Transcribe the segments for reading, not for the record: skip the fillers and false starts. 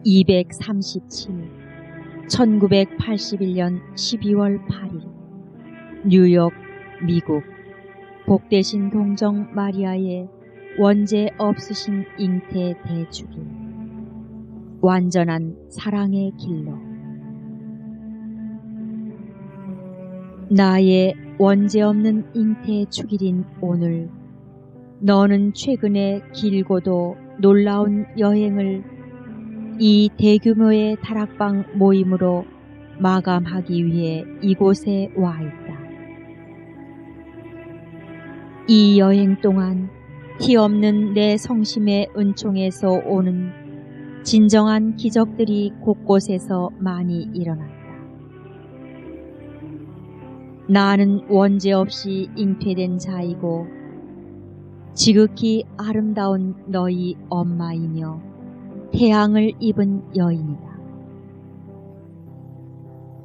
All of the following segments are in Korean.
237. 1981년 12월 8일 뉴욕, 미국. 복되신 동정 마리아의 원죄 없으신 잉태 대축일. 완전한 사랑의 길로. 나의 원죄 없는 잉태 축일인 오늘, 너는 최근에 길고도 놀라운 여행을 이 대규모의 다락방 모임으로 마감하기 위해 이곳에 와 있다. 이 여행 동안 티 없는 내 성심의 은총에서 오는 진정한 기적들이 곳곳에서 많이 일어났다. 나는 원죄 없이 잉태된 자이고 지극히 아름다운 너희 엄마이며 태양을 입은 여인이다.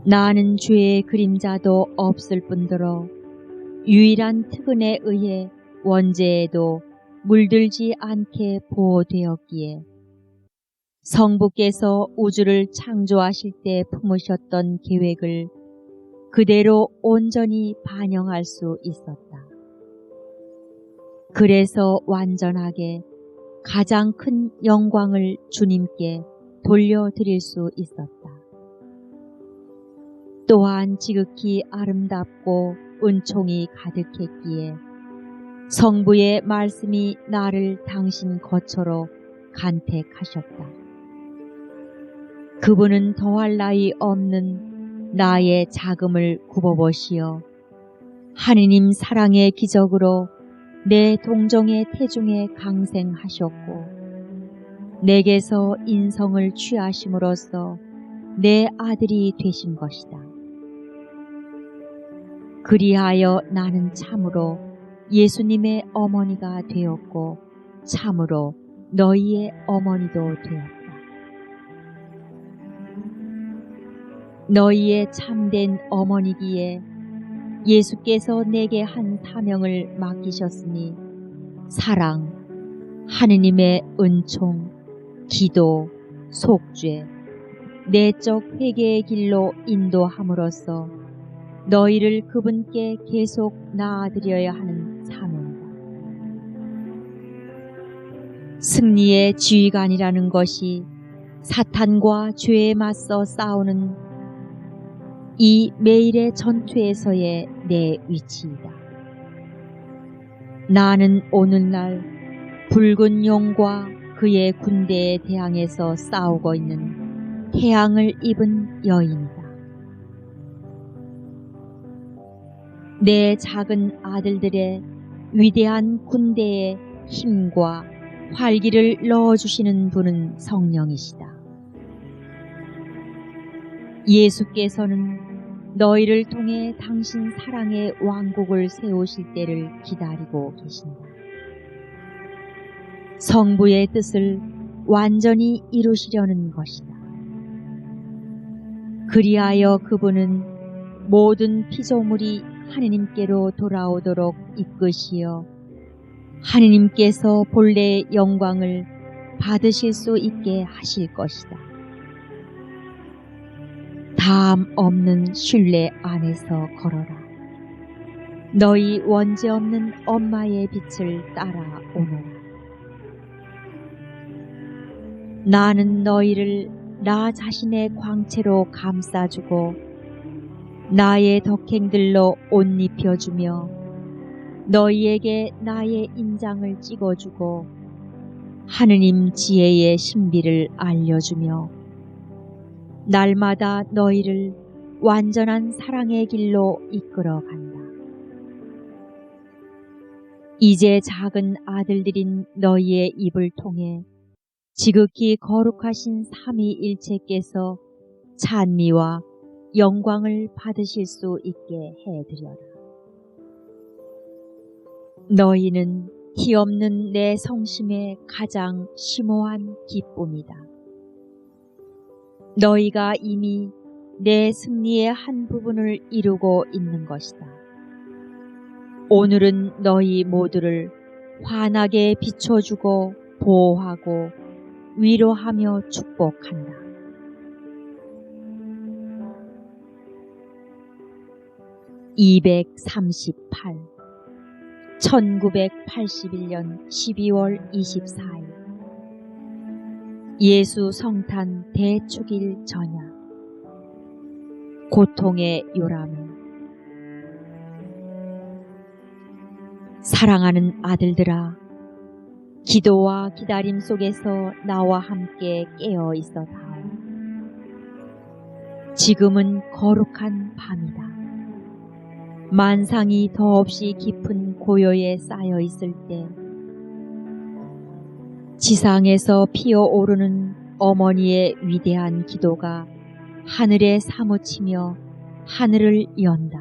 나는 죄의 그림자도 없을 뿐더러 유일한 특은에 의해 원죄에도 물들지 않게 보호되었기에 성부께서 우주를 창조하실 때 품으셨던 계획을 그대로 온전히 반영할 수 있었다. 그래서 완전하게 가장 큰 영광을 주님께 돌려드릴 수 있었다. 또한 지극히 아름답고 은총이 가득했기에 성부의 말씀이 나를 당신 거처로 간택하셨다. 그분은 더할 나위 없는 나의 자금을 굽어보시어 하느님 사랑의 기적으로 내 동정의 태중에 강생하셨고 내게서 인성을 취하심으로써 내 아들이 되신 것이다. 그리하여 나는 참으로 예수님의 어머니가 되었고 참으로 너희의 어머니도 되었다. 너희의 참된 어머니기에 예수께서 내게 한 사명을 맡기셨으니 사랑, 하느님의 은총, 기도, 속죄, 내적 회개의 길로 인도함으로써 너희를 그분께 계속 나아드려야 하는 사명이다. 승리의 지휘관이라는 것이 사탄과 죄에 맞서 싸우는 이 매일의 전투에서의 내 위치이다. 나는 오늘날 붉은 용과 그의 군대에 대항해서 싸우고 있는 태양을 입은 여인이다. 내 작은 아들들의 위대한 군대에 힘과 활기를 넣어주시는 분은 성령이시다. 예수께서는 너희를 통해 당신 사랑의 왕국을 세우실 때를 기다리고 계신다. 성부의 뜻을 완전히 이루시려는 것이다. 그리하여 그분은 모든 피조물이 하느님께로 돌아오도록 이끄시어 하느님께서 본래의 영광을 받으실 수 있게 하실 것이다. 다함 없는 신뢰 안에서 걸어라. 너희 원죄 없는 엄마의 빛을 따라오너라. 나는 너희를 나 자신의 광채로 감싸주고 나의 덕행들로 옷 입혀주며 너희에게 나의 인장을 찍어주고 하느님 지혜의 신비를 알려주며 날마다 너희를 완전한 사랑의 길로 이끌어 간다. 이제 작은 아들들인 너희의 입을 통해 지극히 거룩하신 삼위일체께서 찬미와 영광을 받으실 수 있게 해드려라. 너희는 티 없는 내 성심의 가장 심오한 기쁨이다. 너희가 이미 내 승리의 한 부분을 이루고 있는 것이다. 오늘은 너희 모두를 환하게 비춰주고 보호하고 위로하며 축복한다. (238) 1981년 12월 24일 예수 성탄 대축일 저녁. 고통의 요람음. 사랑하는 아들들아, 기도와 기다림 속에서 나와 함께 깨어 있어다오. 지금은 거룩한 밤이다. 만상이 더없이 깊은 고요에 쌓여 있을 때 지상에서 피어오르는 어머니의 위대한 기도가 하늘에 사무치며 하늘을 연다.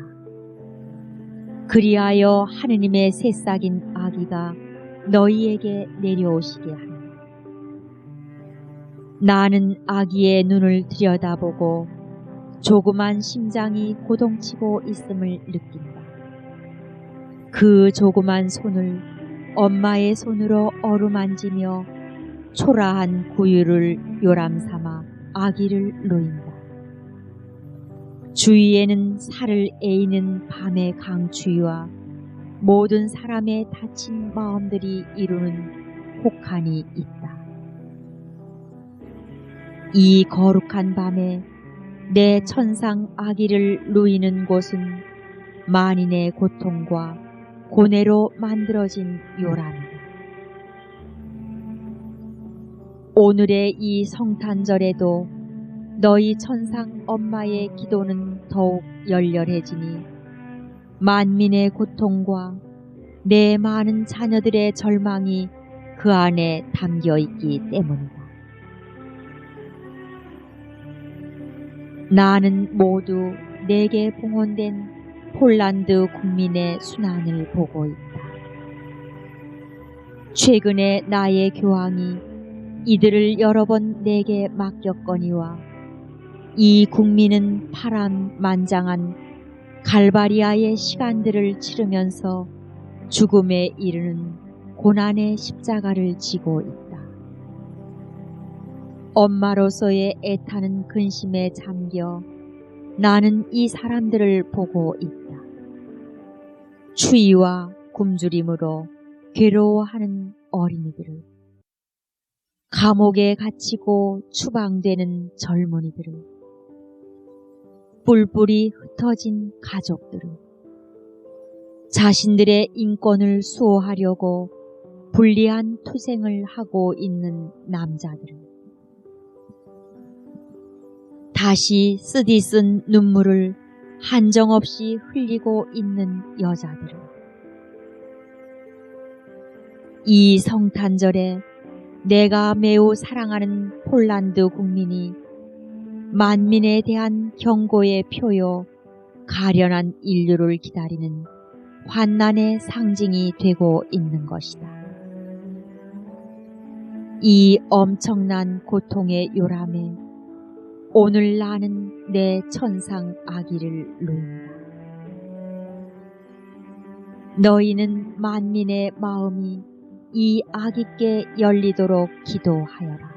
그리하여 하느님의 새싹인 아기가 너희에게 내려오시게 하니 나는 아기의 눈을 들여다보고 조그만 심장이 고동치고 있음을 느낀다. 그 조그만 손을 엄마의 손으로 어루만지며 초라한 구유를 요람삼아 아기를 누인다. 주위에는 살을 에이는 밤의 강추위와 모든 사람의 다친 마음들이 이루는 혹한이 있다. 이 거룩한 밤에 내 천상 아기를 누이는 곳은 만인의 고통과 고뇌로 만들어진 요람이다. 오늘의 이 성탄절에도 너희 천상 엄마의 기도는 더욱 열렬해지니 만민의 고통과 내 많은 자녀들의 절망이 그 안에 담겨 있기 때문이다. 나는 모두 내게 봉헌된 폴란드 국민의 순환을 보고 있다. 최근에 나의 교황이 이들을 여러 번 내게 맡겼거니와 이 국민은 파란만장한 갈바리아의 시간들을 치르면서 죽음에 이르는 고난의 십자가를 지고 있다. 엄마로서의 애타는 근심에 잠겨 나는 이 사람들을 보고 있다. 추위와 굶주림으로 괴로워하는 어린이들을, 감옥에 갇히고 추방되는 젊은이들을, 뿔뿔이 흩어진 가족들을, 자신들의 인권을 수호하려고 불리한 투쟁을 하고 있는 남자들을, 다시 쓰디쓴 눈물을 한정없이 흘리고 있는 여자들을, 이 성탄절에 내가 매우 사랑하는 폴란드 국민이 만민에 대한 경고의 표요 가련한 인류를 기다리는 환난의 상징이 되고 있는 것이다. 이 엄청난 고통의 요람에 오늘 나는 내 천상 아기를 누인다. 너희는 만민의 마음이 이 아기께 열리도록 기도하여라.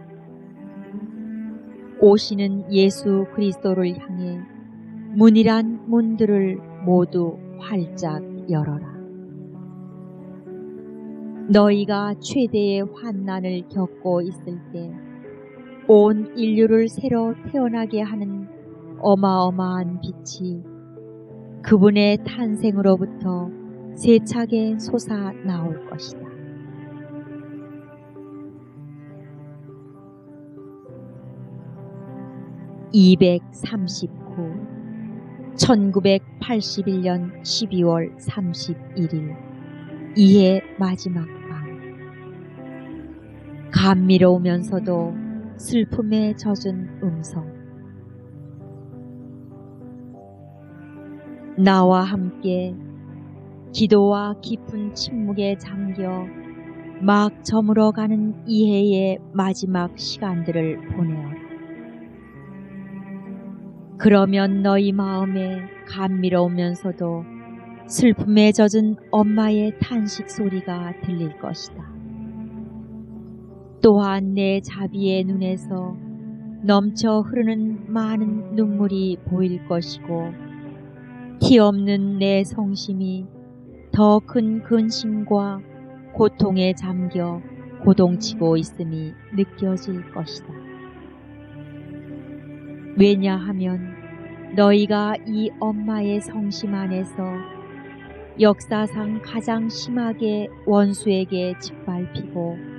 오시는 예수 그리스도를 향해 문이란 문들을 모두 활짝 열어라. 너희가 최대의 환난을 겪고 있을 때 온 인류를 새로 태어나게 하는 어마어마한 빛이 그분의 탄생으로부터 세차게 솟아 나올 것이다. (239) 1981년 12월 31일 이해 마지막 밤. 감미로우면서도 슬픔에 젖은 음성. 나와 함께 기도와 깊은 침묵에 잠겨 막 저물어가는 이해의 마지막 시간들을 보내어라. 그러면 너희 마음에 감미로우면서도 슬픔에 젖은 엄마의 탄식 소리가 들릴 것이다. 또한 내 자비의 눈에서 넘쳐 흐르는 많은 눈물이 보일 것이고 티 없는 내 성심이 더 큰 근심과 고통에 잠겨 고동치고 있음이 느껴질 것이다. 왜냐하면 너희가 이 엄마의 성심 안에서 역사상 가장 심하게 원수에게 짓밟히고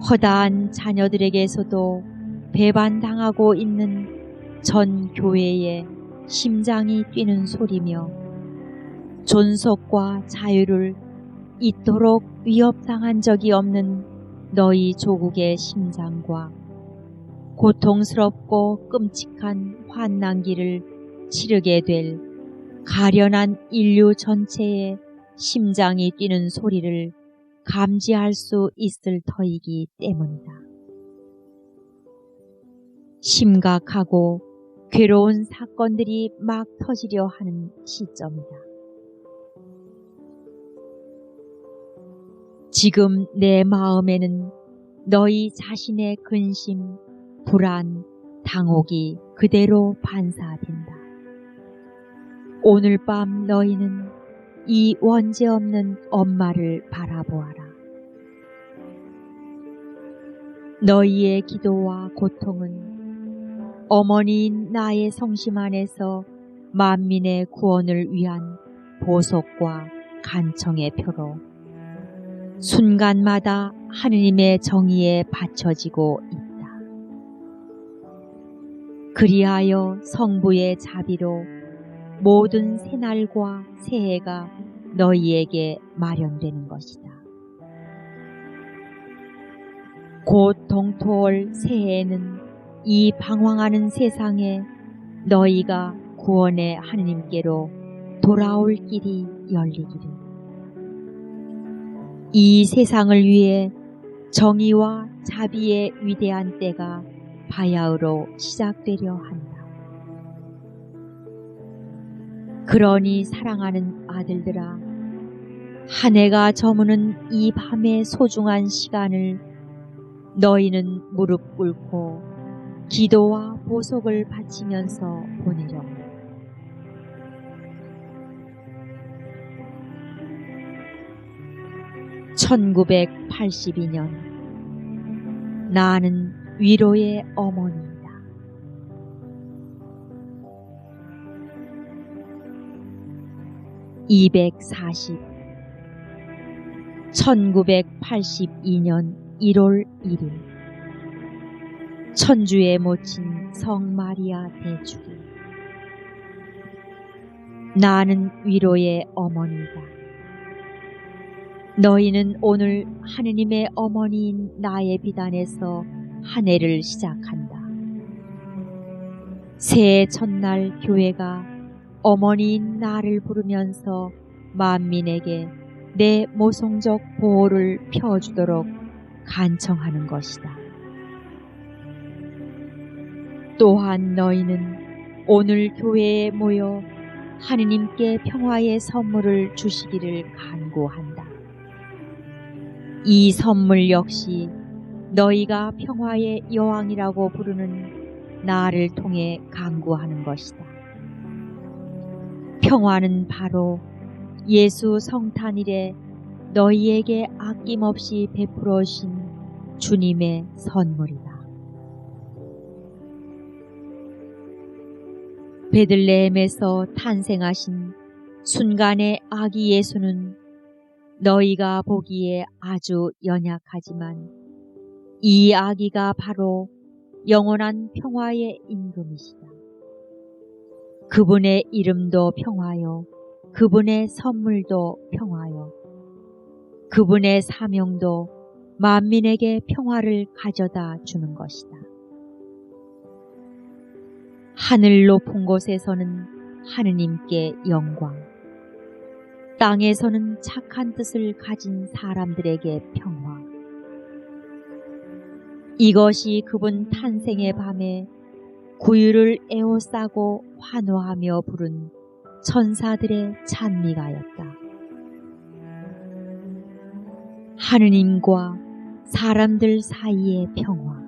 허다한 자녀들에게서도 배반당하고 있는 전 교회의 심장이 뛰는 소리며 존속과 자유를 이토록 위협당한 적이 없는 너희 조국의 심장과 고통스럽고 끔찍한 환난기를 치르게 될 가련한 인류 전체의 심장이 뛰는 소리를 감지할 수 있을 터이기 때문이다. 심각하고 괴로운 사건들이 막 터지려 하는 시점이다. 지금 내 마음에는 너희 자신의 근심, 불안, 당혹이 그대로 반사된다. 오늘 밤 너희는 이 원죄 없는 엄마를 바라보아라. 너희의 기도와 고통은 어머니인 나의 성심 안에서 만민의 구원을 위한 보속과 간청의 표로 순간마다 하느님의 정의에 바쳐지고 있다. 그리하여 성부의 자비로 모든 새날과 새해가 너희에게 마련되는 것이다. 곧 동토올 새해에는 이 방황하는 세상에 너희가 구원의 하느님께로 돌아올 길이 열리기를. 이 세상을 위해 정의와 자비의 위대한 때가 바야흐로 시작되려 한다. 그러니 사랑하는 아들들아, 한 해가 저무는 이 밤의 소중한 시간을 너희는 무릎 꿇고 기도와 보속을 바치면서 보내려. 1982년 나는 위로의 어머니이다. 240 1982년 1월 1일 천주의 모친 성마리아 대주기. 나는 위로의 어머니이다. 너희는 오늘 하느님의 어머니인 나의 비단에서 한 해를 시작한다. 새해 첫날 교회가 어머니인 나를 부르면서 만민에게 내 모성적 보호를 펴주도록 간청하는 것이다. 또한 너희는 오늘 교회에 모여 하느님께 평화의 선물을 주시기를 간구한다. 이 선물 역시 너희가 평화의 여왕이라고 부르는 나를 통해 간구하는 것이다. 평화는 바로 예수 성탄일에 너희에게 아낌없이 베풀어 주신 주님의 선물이다. 베들레헴에서 탄생하신 순간의 아기 예수는 너희가 보기에 아주 연약하지만 이 아기가 바로 영원한 평화의 임금이시다. 그분의 이름도 평화요, 그분의 선물도 평화요, 그분의 사명도 만민에게 평화를 가져다 주는 것이다. 하늘 높은 곳에서는 하느님께 영광, 땅에서는 착한 뜻을 가진 사람들에게 평화. 이것이 그분 탄생의 밤에 구유를 에워싸고 환호하며 부른 천사들의 찬미가였다. 하느님과 사람들 사이의 평화.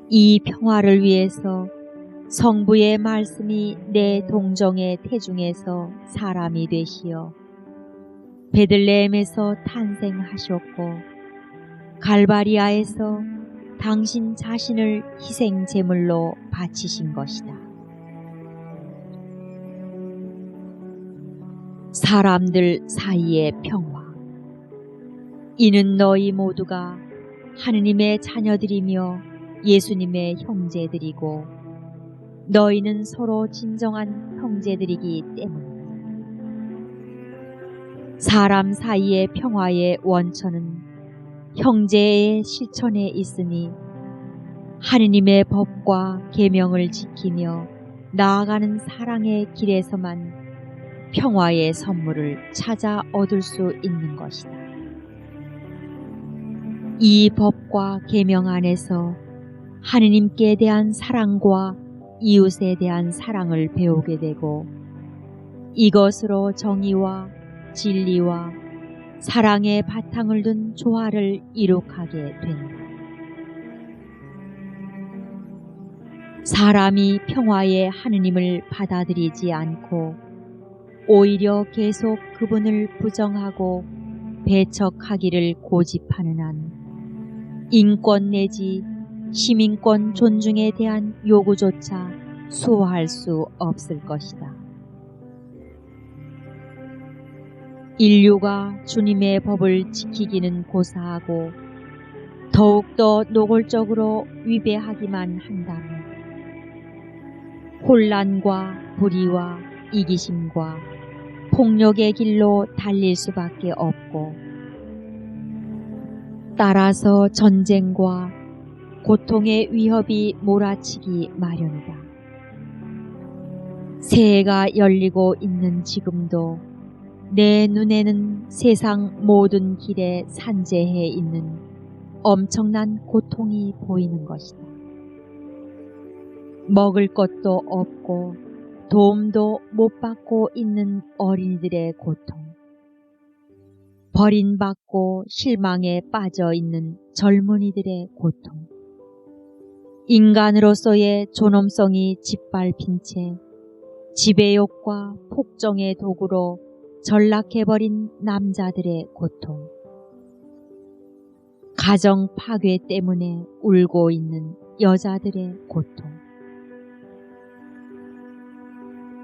이 평화를 위해서 성부의 말씀이 내 동정의 태중에서 사람이 되시어 베들레헴에서 탄생하셨고 갈바리아에서 당신 자신을 희생 제물로 바치신 것이다. 사람들 사이의 평화. 이는 너희 모두가 하느님의 자녀들이며 예수님의 형제들이고 너희는 서로 진정한 형제들이기 때문이다. 사람 사이의 평화의 원천은 형제의 실천에 있으니 하느님의 법과 계명을 지키며 나아가는 사랑의 길에서만 평화의 선물을 찾아 얻을 수 있는 것이다. 이 법과 계명 안에서 하느님께 대한 사랑과 이웃에 대한 사랑을 배우게 되고 이것으로 정의와 진리와 사랑의 바탕을 둔 조화를 이룩하게 된다. 사람이 평화의 하느님을 받아들이지 않고 오히려 계속 그분을 부정하고 배척하기를 고집하는 한 인권 내지 시민권 존중에 대한 요구조차 수호할 수 없을 것이다. 인류가 주님의 법을 지키기는 고사하고 더욱더 노골적으로 위배하기만 한다면 혼란과 불의와 이기심과 폭력의 길로 달릴 수밖에 없고 따라서 전쟁과 고통의 위협이 몰아치기 마련이다. 새해가 열리고 있는 지금도 내 눈에는 세상 모든 길에 산재해 있는 엄청난 고통이 보이는 것이다. 먹을 것도 없고 도움도 못 받고 있는 어린이들의 고통, 버림받고 실망에 빠져 있는 젊은이들의 고통, 인간으로서의 존엄성이 짓밟힌 채 지배욕과 폭정의 도구로 전락해버린 남자들의 고통, 가정 파괴 때문에 울고 있는 여자들의 고통,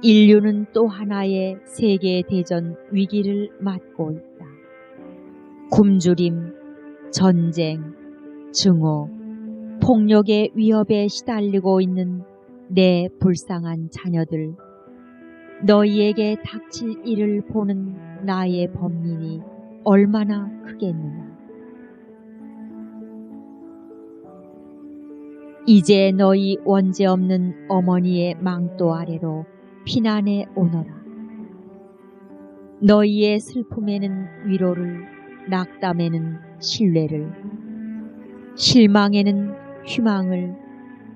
인류는 또 하나의 세계대전 위기를 맞고 있다. 굶주림, 전쟁, 증오, 폭력의 위협에 시달리고 있는 내 불쌍한 자녀들, 너희에게 닥칠 일을 보는 나의 범민이 얼마나 크겠느냐. 이제 너희 원죄 없는 어머니의 망토 아래로 피난해 오너라. 너희의 슬픔에는 위로를, 낙담에는 신뢰를, 실망에는 희망을,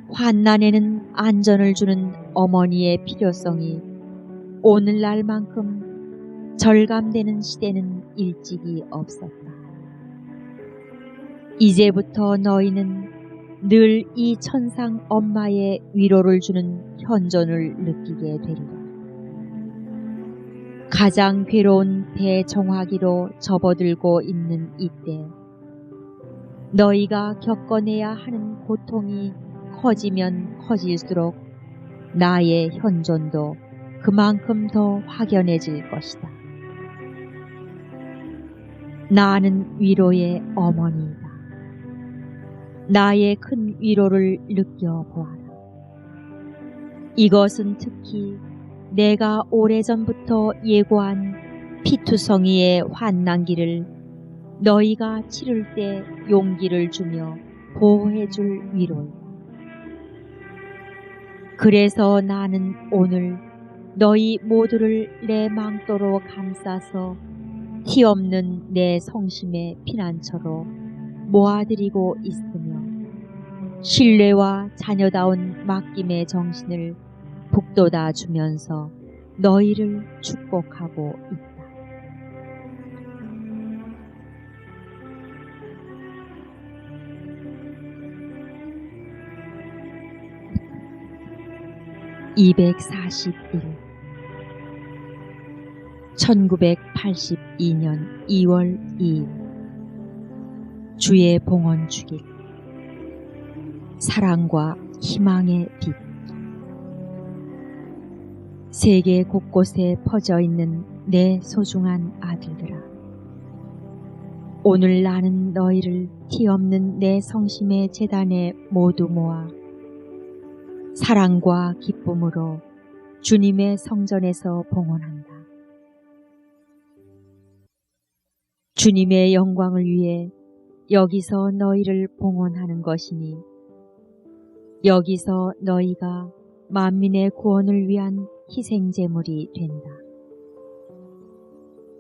환난에는 안전을 주는 어머니의 필요성이 오늘날만큼 절감되는 시대는 일찍이 없었다. 이제부터 너희는 늘 이 천상 엄마의 위로를 주는 현존을 느끼게 되리라. 가장 괴로운 대정화기로 접어들고 있는 이때 너희가 겪어내야 하는 고통이 커지면 커질수록 나의 현존도 그만큼 더 확연해질 것이다. 나는 위로의 어머니이다. 나의 큰 위로를 느껴보아라. 이것은 특히 내가 오래전부터 예고한 피투성이의 환난기를 너희가 치를 때 용기를 주며 보호해줄 위로이다. 그래서 나는 오늘 너희 모두를 내 망토로 감싸서 티 없는 내 성심의 피난처로 모아드리고 있으며 신뢰와 자녀다운 맡김의 정신을 북돋아 주면서 너희를 축복하고 있다. 241 1982년 2월 2일 주의 봉헌 주길 사랑과 희망의 빛. 세계 곳곳에 퍼져 있는 내 소중한 아들들아, 오늘 나는 너희를 티 없는 내 성심의 제단에 모두 모아 사랑과 기쁨으로 주님의 성전에서 봉헌한다. 주님의 영광을 위해 여기서 너희를 봉헌하는 것이니 여기서 너희가 만민의 구원을 위한 희생제물이 된다.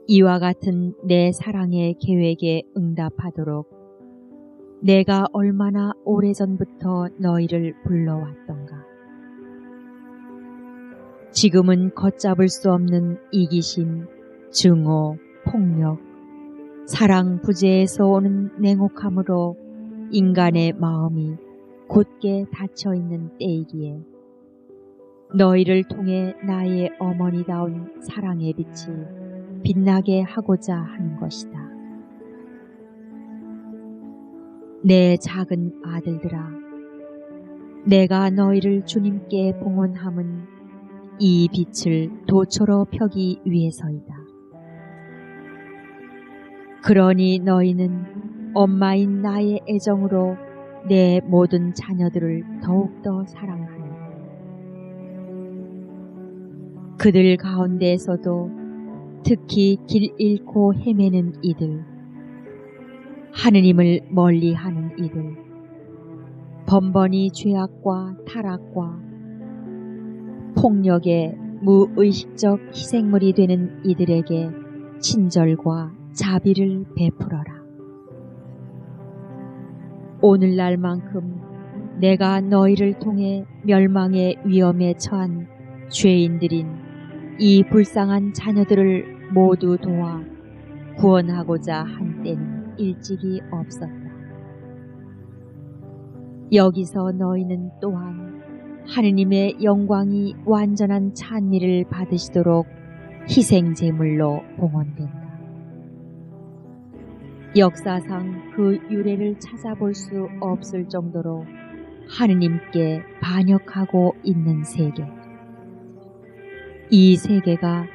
이와 같은 내 사랑의 계획에 응답하도록 내가 얼마나 오래전부터 너희를 불러왔던가. 지금은 걷잡을 수 없는 이기심, 증오, 폭력, 사랑 부재에서 오는 냉혹함으로 인간의 마음이 곧게 닫혀있는 때이기에 너희를 통해 나의 어머니다운 사랑의 빛이 빛나게 하고자 하는 것이다. 내 작은 아들들아, 내가 너희를 주님께 봉헌함은 이 빛을 도처로 펴기 위해서이다. 그러니 너희는 엄마인 나의 애정으로 내 모든 자녀들을 더욱더 사랑하라. 그들 가운데에서도 특히 길 잃고 헤매는 이들, 하느님을 멀리하는 이들, 번번이 죄악과 타락과 폭력의 무의식적 희생물이 되는 이들에게 친절과 자비를 베풀어라. 오늘날만큼 내가 너희를 통해 멸망의 위험에 처한 죄인들인 이 불쌍한 자녀들을 모두 도와 구원하고자 한 때는 일찍이 없었다. 여기서 너희는 또한 하느님의 영광이 완전한 찬미를 받으시도록 희생제물로 봉헌된다. 역사상 그 유래를 찾아볼 수 없을 정도로 하느님께 반역하고 있는 세계. 이 세계가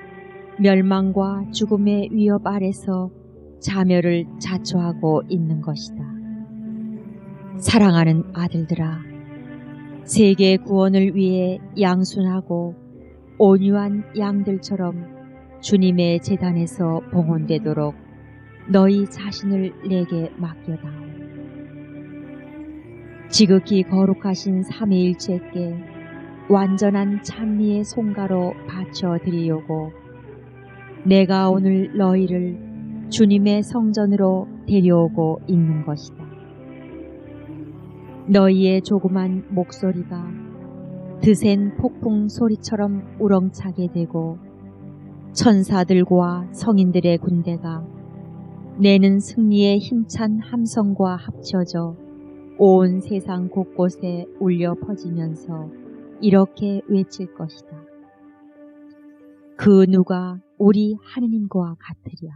멸망과 죽음의 위협 아래서 자멸을 자초하고 있는 것이다. 사랑하는 아들들아, 세계 구원을 위해 양순하고 온유한 양들처럼 주님의 제단에서 봉헌되도록 너희 자신을 내게 맡겨다오. 지극히 거룩하신 삼위일체께 완전한 찬미의 송가로 바쳐드리려고 내가 오늘 너희를 주님의 성전으로 데려오고 있는 것이다. 너희의 조그만 목소리가 드센 폭풍 소리처럼 우렁차게 되고 천사들과 성인들의 군대가 내는 승리의 힘찬 함성과 합쳐져 온 세상 곳곳에 울려 퍼지면서 이렇게 외칠 것이다. 그 누가 우리 하느님과 같으랴.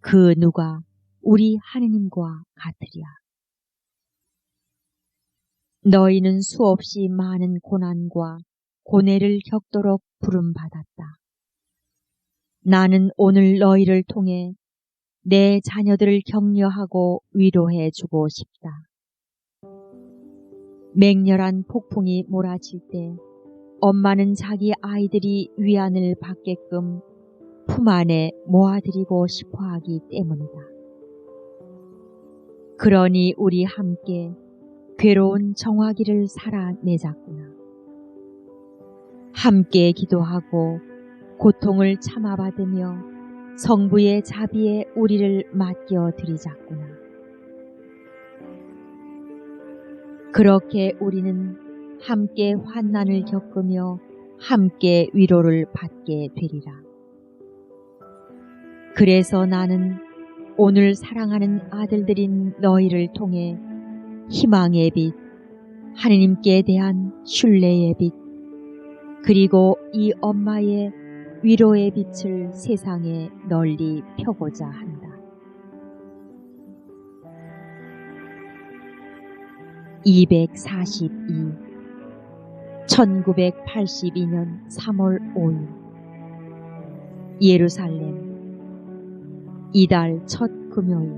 그 누가 우리 하느님과 같으랴. 너희는 수없이 많은 고난과 고뇌를 겪도록 부름받았다. 나는 오늘 너희를 통해 내 자녀들을 격려하고 위로해 주고 싶다. 맹렬한 폭풍이 몰아칠 때 엄마는 자기 아이들이 위안을 받게끔 품 안에 모아드리고 싶어하기 때문이다. 그러니 우리 함께 괴로운 정화기를 살아내자꾸나. 함께 기도하고 고통을 참아받으며 성부의 자비에 우리를 맡겨드리자꾸나. 그렇게 우리는 함께 환난을 겪으며 함께 위로를 받게 되리라. 그래서 나는 오늘 사랑하는 아들들인 너희를 통해 희망의 빛, 하느님께 대한 신뢰의 빛, 그리고 이 엄마의 위로의 빛을 세상에 널리 펴고자 한다. 242. 1982년 3월 5일 예루살렘 이달 첫 금요일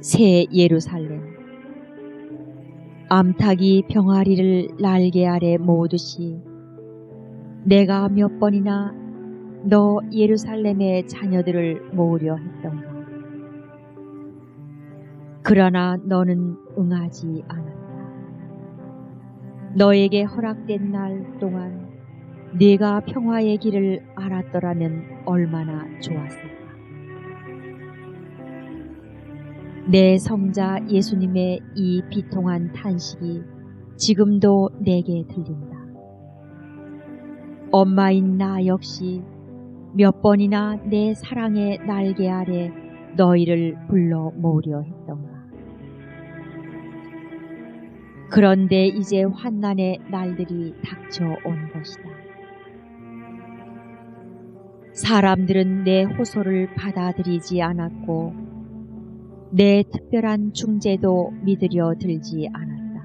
새 예루살렘 암탉이 병아리를 날개 아래 모으듯이 내가 몇 번이나 너 예루살렘의 자녀들을 모으려 했던가. 그러나 너는 응하지 않았다. 너에게 허락된 날 동안 네가 평화의 길을 알았더라면 얼마나 좋았을까. 내 성자 예수님의 이 비통한 탄식이 지금도 내게 들린다. 엄마인 나 역시 몇 번이나 내 사랑의 날개 아래 너희를 불러 모으려 했던가. 그런데 이제 환난의 날들이 닥쳐온 것이다. 사람들은 내 호소를 받아들이지 않았고 내 특별한 중재도 믿으려 들지 않았다.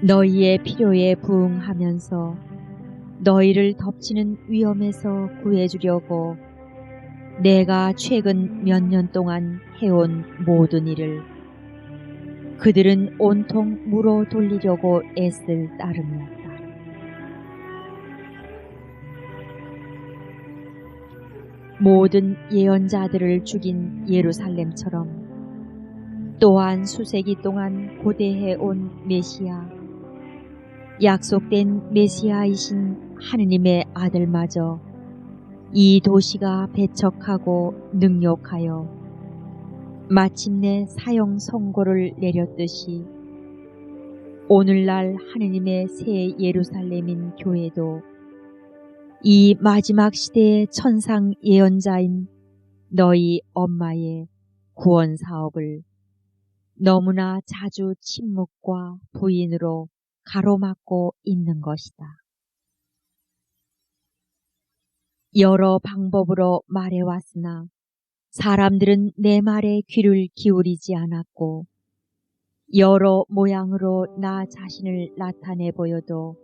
너희의 필요에 부응하면서 너희를 덮치는 위험에서 구해주려고 내가 최근 몇 년 동안 해온 모든 일을 그들은 온통 물어 돌리려고 애쓸 따름이었다. 모든 예언자들을 죽인 예루살렘처럼 또한 수세기 동안 고대해온 메시아, 약속된 메시아이신 하느님의 아들마저 이 도시가 배척하고 능욕하여 마침내 사형 선고를 내렸듯이 오늘날 하느님의 새 예루살렘인 교회도 이 마지막 시대의 천상 예언자인 너희 엄마의 구원 사업을 너무나 자주 침묵과 부인으로 가로막고 있는 것이다. 여러 방법으로 말해왔으나 사람들은 내 말에 귀를 기울이지 않았고 여러 모양으로 나 자신을 나타내 보여도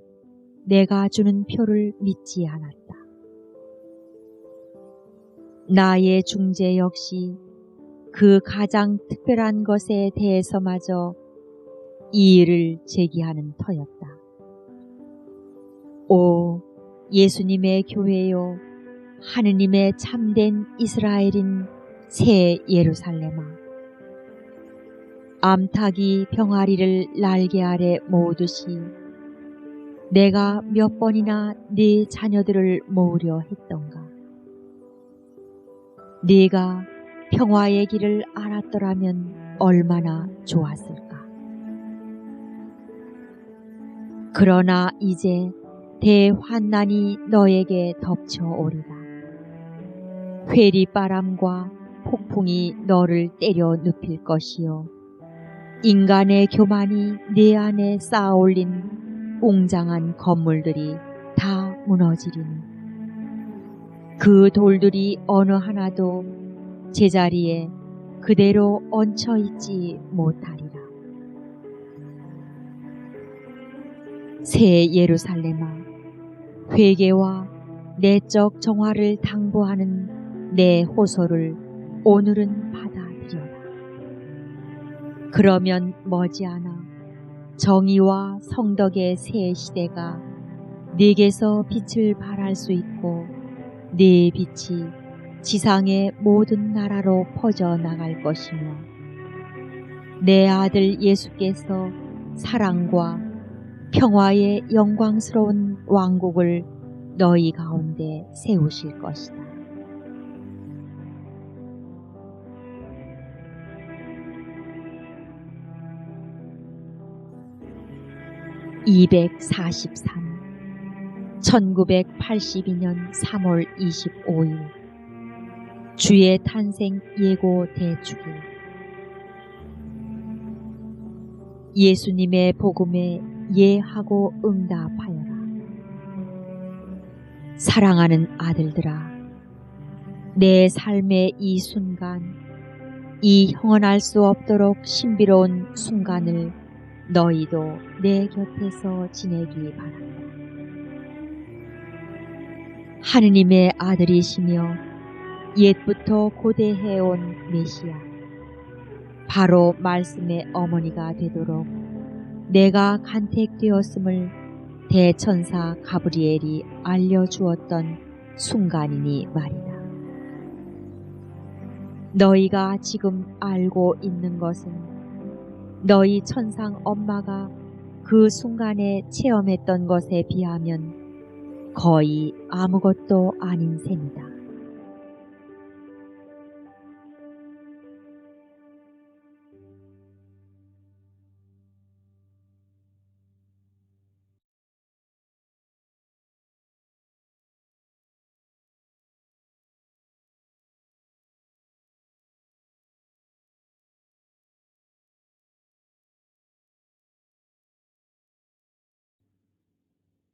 내가 주는 표를 믿지 않았다. 나의 중재 역시 그 가장 특별한 것에 대해서마저 이의를 제기하는 터였다. 오 예수님의 교회요, 하느님의 참된 이스라엘인 새 예루살렘아, 암탉이 병아리를 날개 아래 모으듯이 내가 몇 번이나 네 자녀들을 모으려 했던가. 네가 평화의 길을 알았더라면 얼마나 좋았을까. 그러나 이제 대환난이 너에게 덮쳐오리라. 회리바람과 폭풍이 너를 때려 눕힐 것이요, 인간의 교만이 네 안에 쌓아올린 웅장한 건물들이 다 무너지리니 그 돌들이 어느 하나도 제자리에 그대로 얹혀있지 못하리라. 새 예루살렘아, 회개와 내적 정화를 당부하는 내 호소를 오늘은 받아들여라. 그러면 머지않아 정의와 성덕의 새 시대가 네게서 빛을 발할 수 있고 네 빛이 지상의 모든 나라로 퍼져나갈 것이며 내 아들 예수께서 사랑과 평화의 영광스러운 왕국을 너희 가운데 세우실 것이다. (243) 1982년 3월 25일 주의 탄생 예고 대축일. 예수님의 복음에 예하고 응답하여라. 사랑하는 아들들아, 내 삶의 이 순간, 이 형언할 수 없도록 신비로운 순간을 너희도 내 곁에서 지내기 바란다. 하느님의 아들이시며 옛부터 고대해온 메시아, 바로 말씀의 어머니가 되도록 내가 간택되었음을 대천사 가브리엘이 알려주었던 순간이니 말이다. 너희가 지금 알고 있는 것은 너희 천상 엄마가 그 순간에 체험했던 것에 비하면 거의 아무것도 아닌 셈이다.